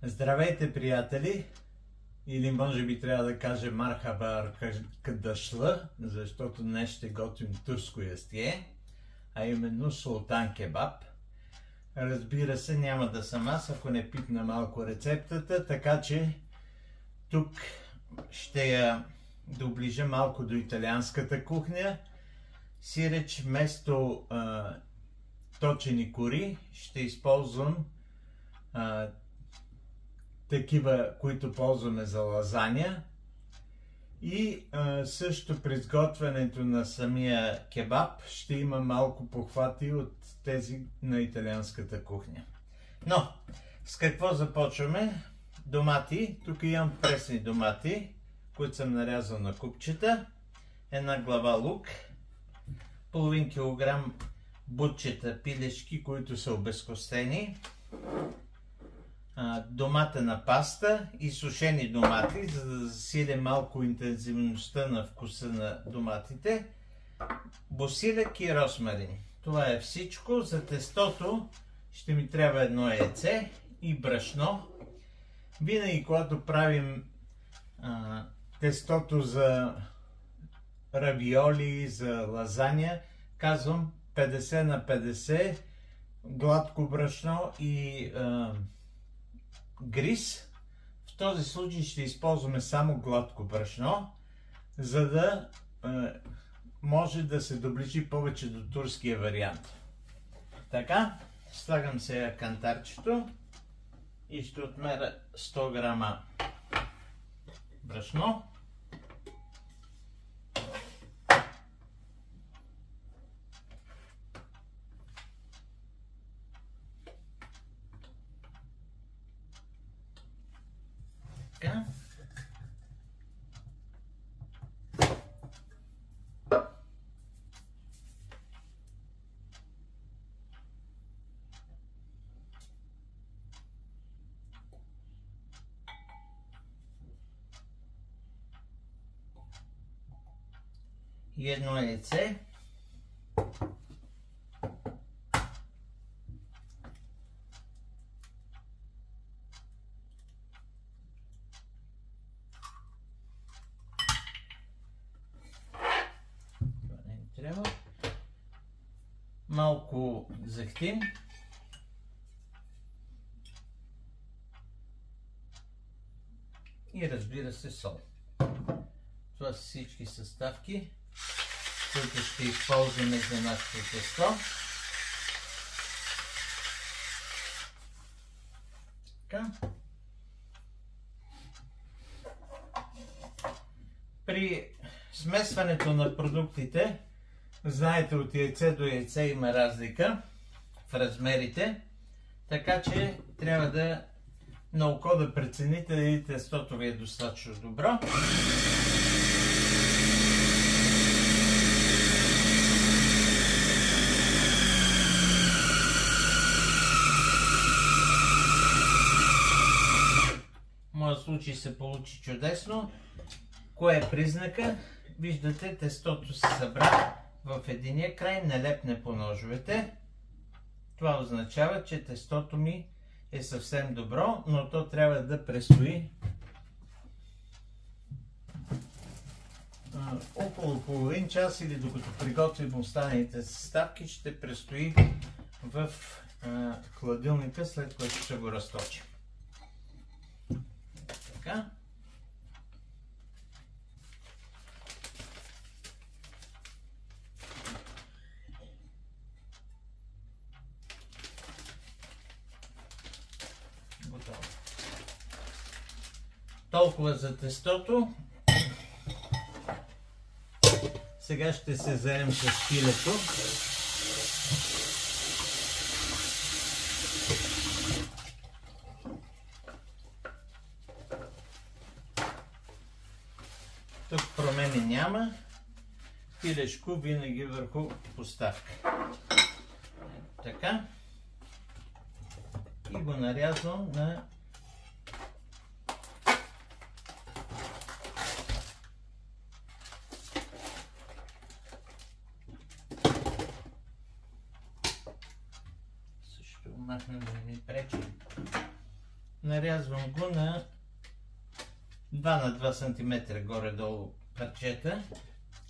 Здравейте, приятели! Или може би трябва да кажа мархаба кадашла, защото днес ще готвим турско ястие, а именно султан кебаб. Разбира се, няма да съм аз, ако не пипна малко рецептата, така че тук ще я доближа малко до италианската кухня. Сиреч вместо точени кори ще използвам такива, които ползваме за лазаня. И също при изготвянето на самия кебаб ще има малко похвати от тези на италианската кухня. Но, с какво започваме? Домати. Тук имам пресни домати, които съм нарязал на купчета. Една глава лук. Половин килограм бутчета пилешки, които са обезкостени. Доматена паста и сушени домати, за да засиля малко интензивността на вкуса на доматите. Босилек и розмарин. Това е всичко. За тестото ще ми трябва едно яйце и брашно. Винаги, когато правим тестото за равиоли, за лазаня, казвам 50 на 50 гладко брашно и гриз. В този случай ще използваме само гладко брашно, за да може да се доближи повече до турския вариант. Така, слагам сега кантарчето и ще отмеря 100 грама брашно. Така. И едно яйце. Малко захтин. И разбира се сол. Това са всички съставки, които ще използваме за нашето тесто. Така. При смесването на продуктите, знаете, от яйце до яйце има разлика в размерите, така че трябва да на око да прецените дали тестото ви е достатъчно добро. В моят случай се получи чудесно. Кое е признака? Виждате, тестото се събра в единия край, не лепне по ножовете. Това означава, че тестото ми е съвсем добро, но то трябва да престои около половин час, или докато приготвим останалите съставки, ще престои в хладилника, след което ще го разточим. Така. Готово. Толкова за тестото. Сега ще се заем с пилето. Тук промени няма. Пилешко винаги върху поставка. Така. И го нарязвам на също махнем да не ми пречи. нарязвам го на 2 на 2 см горе-долу парчета.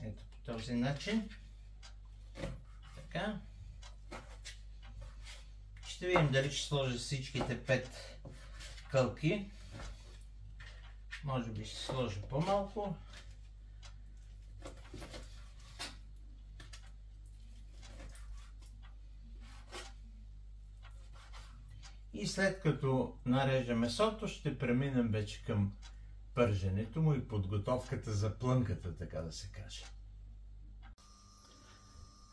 Ето по този начин. Така. Ще видим дали ще сложа всичките 5 кълки. Може би ще сложа по-малко. И след като нарежа месото, ще преминем вече към пърженето му и подготовката за плънката, така да се каже.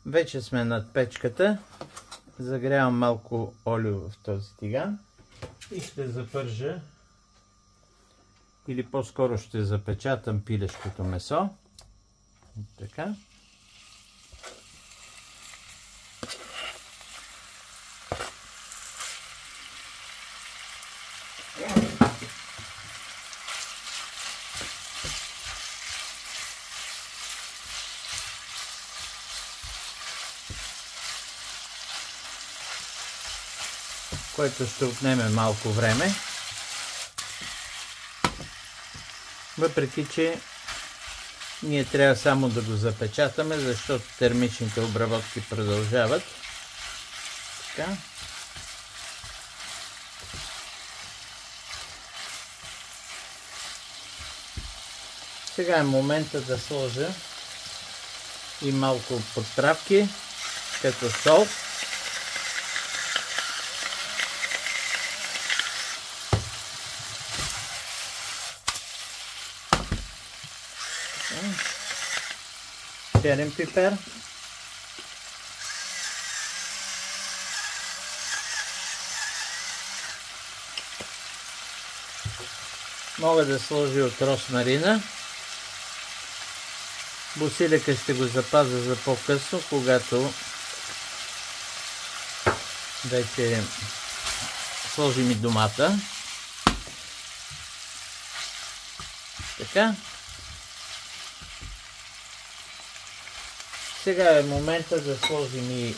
Вече сме над печката. Загрявам малко олио в този тиган и ще запържа, или по-скоро ще запечатам пилешкото месо. Така. Което ще отнеме малко време. Въпреки че ние трябва само да го запечатаме, защото термичните обработки продължават. Така. Сега е момента да сложа и малко подправки, като сол. Черен пипер. Мога да сложа от розмарина. Босилека ще го запазя за по-късно, когато вече сложим и домата. Така. Сега е момента да сложим и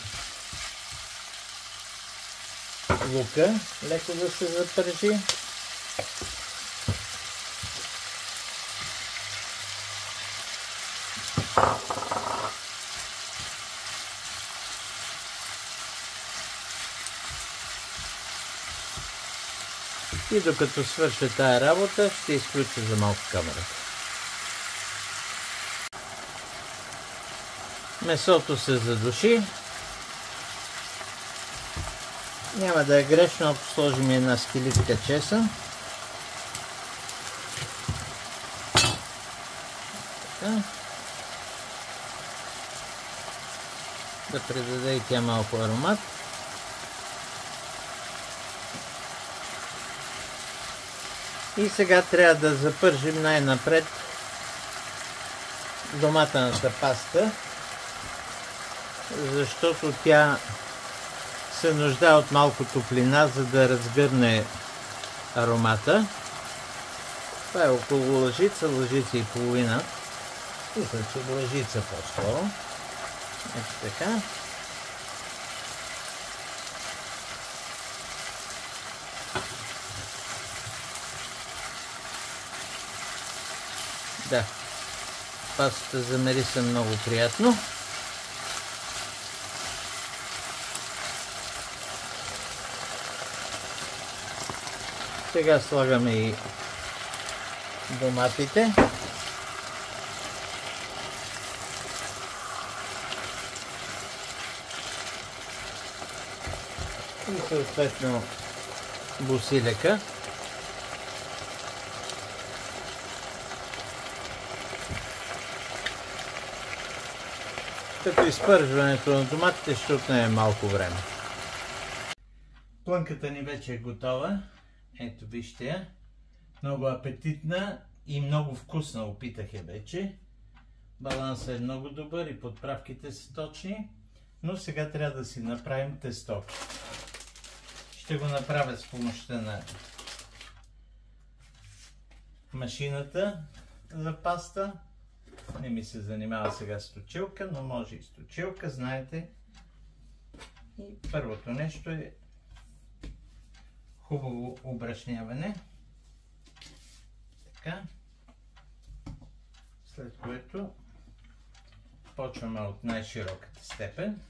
лука, леко да се запържи. И докато свърша тая работа, ще изключа за малко камерата. Месото се задуши. Няма да е грешно, ако сложим една скилитка чесън. Така. Да придаде и тя малко аромат. И сега трябва да запържим най-напред доматената паста, защото тя се нуждае от малко топлина, за да разгърне аромата. Това е около лъжица, лъжица и половина. Мисля, че лъжица по-скоро. Ето така. Да, пастата замириса много приятно. Сега слагаме и доматите. И съответно босилека. Като изпържването на доматите ще отнеме малко време. Плънката ни вече е готова. Ето вижте я. Много апетитна и много вкусна, опитах я вече. Балансът е много добър и подправките са точни. Но сега трябва да си направим тестоки. Ще го направя с помощта на машината за паста. Не ми се занимава сега с точилка, но може и с точилка, знаете. И първото нещо е хубаво обръшняване. Така. След което почваме от най-широката степен.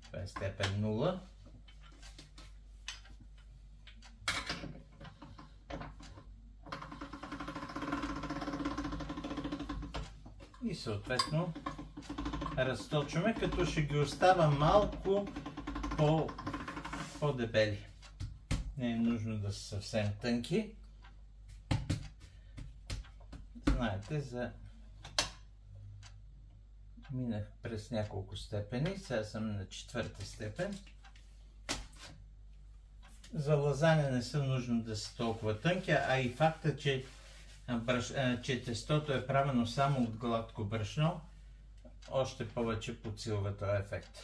Това е степен 0. И съответно разточваме, като ще ги остава малко по-дебели. Не е нужно да са съвсем тънки. Знаете, минах през няколко степени, сега съм на 4-та степен. За лазаня не са нужно да са толкова тънки, а и факта, че тестото е правено само от гладко брашно, още повече подсилва този ефект.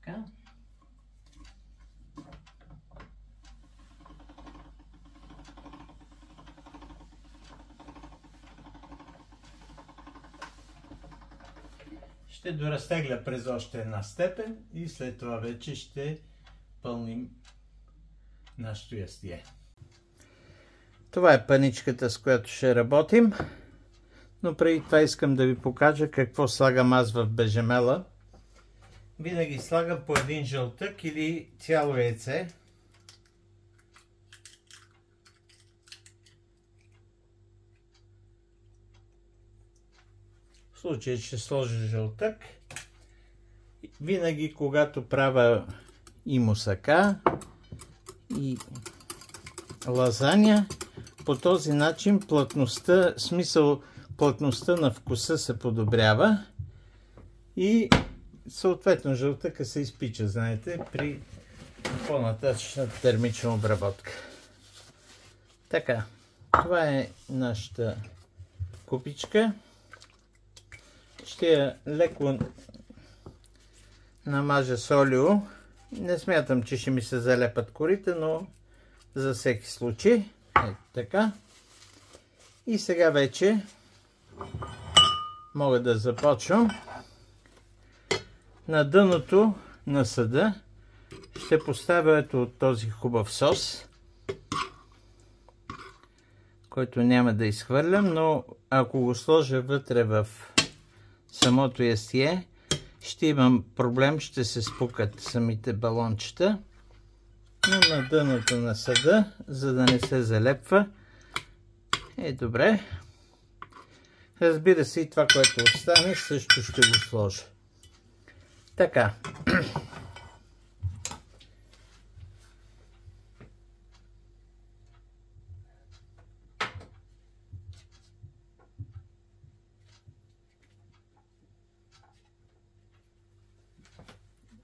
Така. Ще доразтегля през още една степен и след това вече ще пълним нашето ястие. Това е паничката, с която ще работим, но преди това искам да ви покажа какво слагам аз в бежамела. Винаги слагам по един жълтък или цяло яйце. В случай, че сложа жълтък, винаги когато правя и мусака, и лазаня, по този начин плътността на вкуса се подобрява и съответно жълтъка се изпича, знаете, при по-нататъчна термична обработка. Така, това е нашата купичка. Ще я леко намажа с олио. Не смятам, че ще ми се залепат корите, но за всеки случай. Ето така. И сега вече мога да започвам. На дъното на съда ще поставя ето този хубав сос, който няма да изхвърлям, но ако го сложа вътре в самото ястие, ще имам проблем, ще се спукат самите балончета. Но на дъното на съда, за да не се залепва, е добре. Разбира се, и това, което остане, също ще го сложа. Така.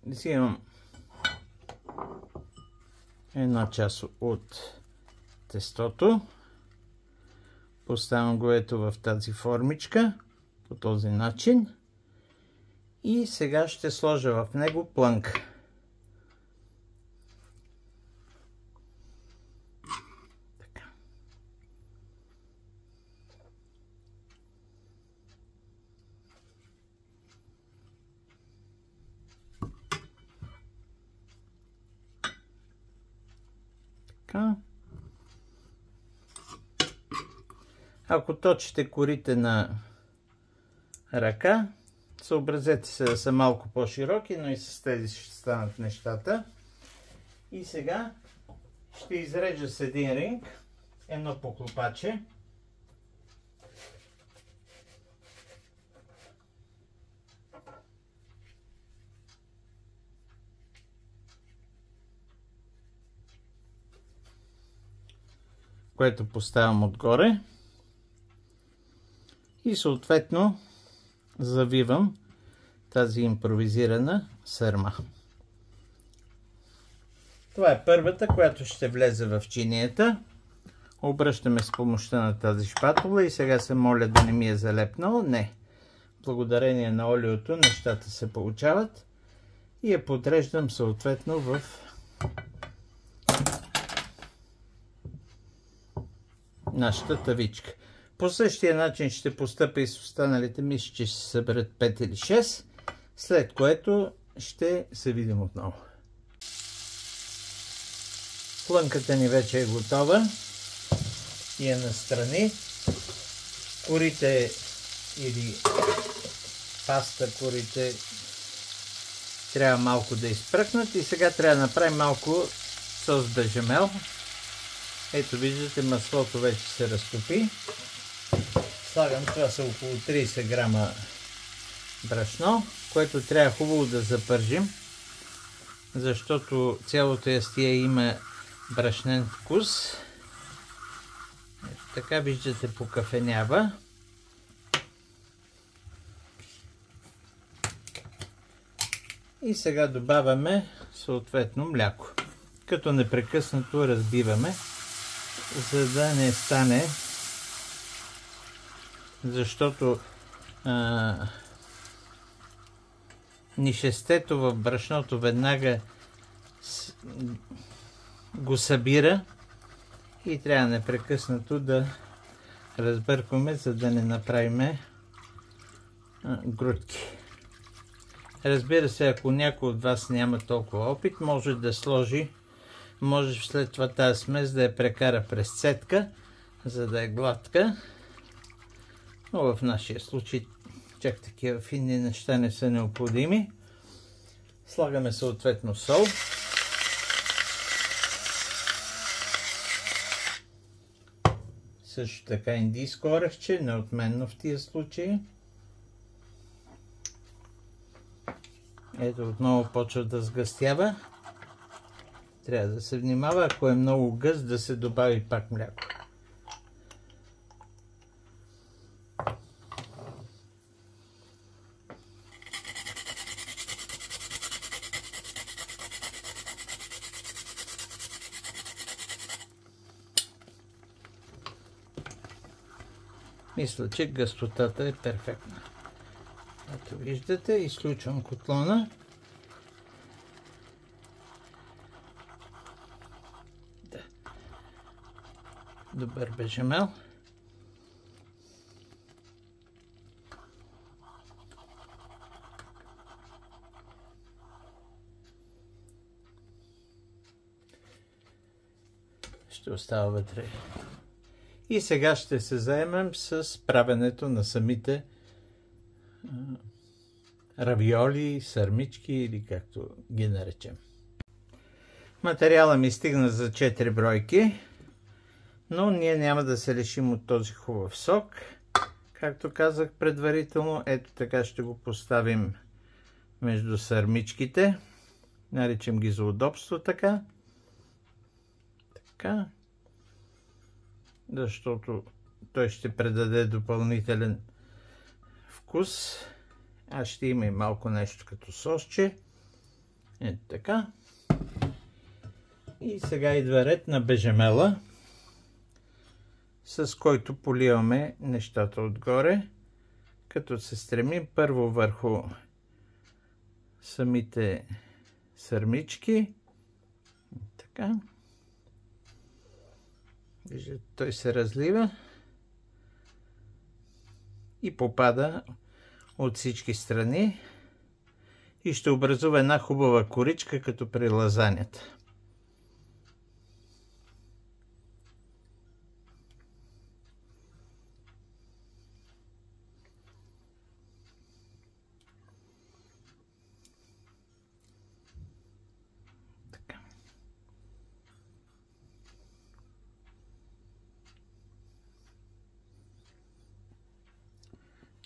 Взимам една част от тестото, поставям го ето в тази формичка, по този начин, и сега ще сложа в него плънка. Ако точите корите на ръка, съобразете се да са малко по-широки, но и с тези ще станат нещата. И сега ще изрежа с един ринг едно поклопаче. Което поставям отгоре и съответно завивам тази импровизирана сърма. Това е първата, която ще влезе в чинията. Обръщаме с помощта на тази шпатула и сега се моля да не ми е залепнало. Не. Благодарение на олиото нещата се получават и я подреждам съответно в нашата тавичка. По същия начин ще постъпя и с останалите, мисля, че ще се съберат 5 или 6. След което ще се видим отново. Плънката ни вече е готова и е настрани. Корите или паста корите трябва малко да изпръкнат и сега трябва да направим малко сос бежамел. Ето виждате, маслото вече се разтопи. Слагам, това са около 30 грама брашно, което трябва хубаво да запържим, защото цялото ястие има брашнен вкус. Ето така виждате, покафенява. И сега добавяме съответно мляко, като непрекъснато разбиваме, за да не стане, защото нишестето в брашното веднага го събира и трябва непрекъснато да разбъркваме, за да не направим грудки. Разбира се, ако някой от вас няма толкова опит, може да сложи, може след това тази смес да я прекара през цетка, за да е гладка. Но в нашия случай чак такива финни неща не са необходими. Слагаме съответно сол. Също така индийско орехче, неотменно в тия случаи. Ето отново почва да сгъстява. Трябва да се внимава, ако е много гъст, да се добави пак мляко. Мисля, че гъстотата е перфектна. Ето виждате, изключвам котлона. Да. Добър бежамел. Ще остава вътре. И сега ще се заемем с правенето на самите равиоли, сърмички или както ги наречем. Материала ми стигна за 4 бройки, но ние няма да се лишим от този хубав сок. Както казах предварително, ето така ще го поставим между сърмичките. Наричам ги за удобство така. Така. Защото той ще предаде допълнителен вкус. А ще има и малко нещо като сосче. Ето така. И сега идва ред на бежамела, с който поливаме нещата отгоре, като се стремим първо върху самите сърмички. Така. Виждате, той се разлива и попада от всички страни и ще образува една хубава коричка, като при лазанята.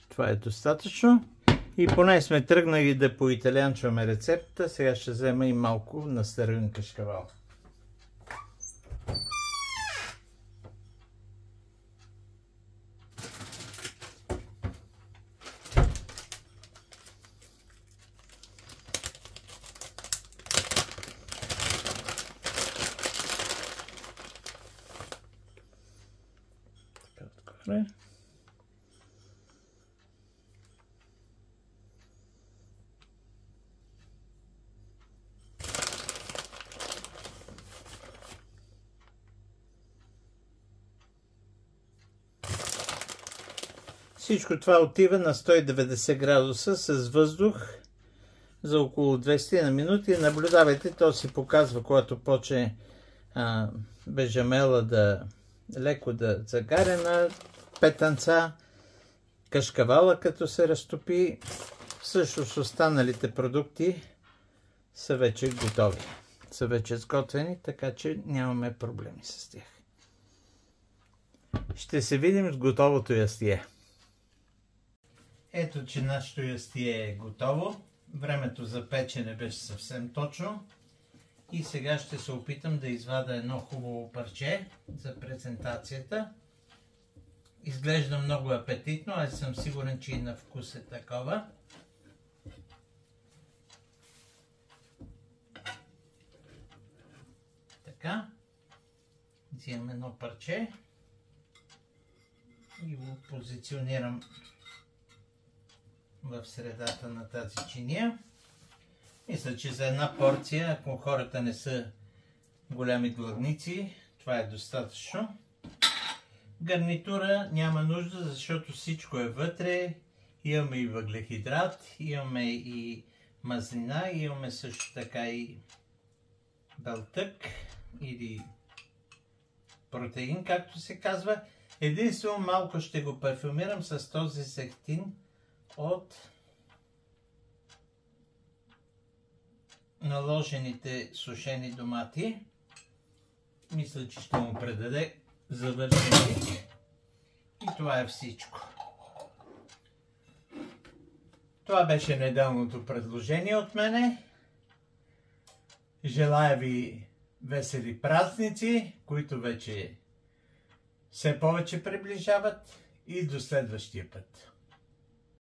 Това е достатъчно. И поне сме тръгнали да поиталианчваме рецептата, сега ще взема и малко настърган кашкавал. Така отгоре. Всичко това отива на 190 градуса с въздух за около 20 на минути. Наблюдавайте, то си показва, когато почне бежамела леко да загаря на петънца, кашкавала като се разтопи. Също с останалите продукти са вече готови, са вече сготвени, така че нямаме проблеми с тях. Ще се видим с готовото ястие. Ето, че нашето ястие е готово. Времето за печене беше съвсем точно. И сега ще се опитам да извада едно хубаво парче за презентацията. Изглежда много апетитно, аз съм сигурен, че и на вкус е такова. Така, взимам едно парче и го позиционирам в средата на тази чиния. Мисля, че за една порция, ако хората не са голями гладници, това е достатъчно. Гарнитура няма нужда, защото всичко е вътре. Имаме и въглехидрат, имаме и мазнина, имаме също така и белтък или протеин, както се казва. Единствено малко ще го парфюмирам с този зехтин от наложените сушени домати. Мисля, че ще му предаде завършен вид. И това е всичко. Това беше неделното предложение от мене. Желая ви весели празници, които вече все повече приближават, и до следващия път.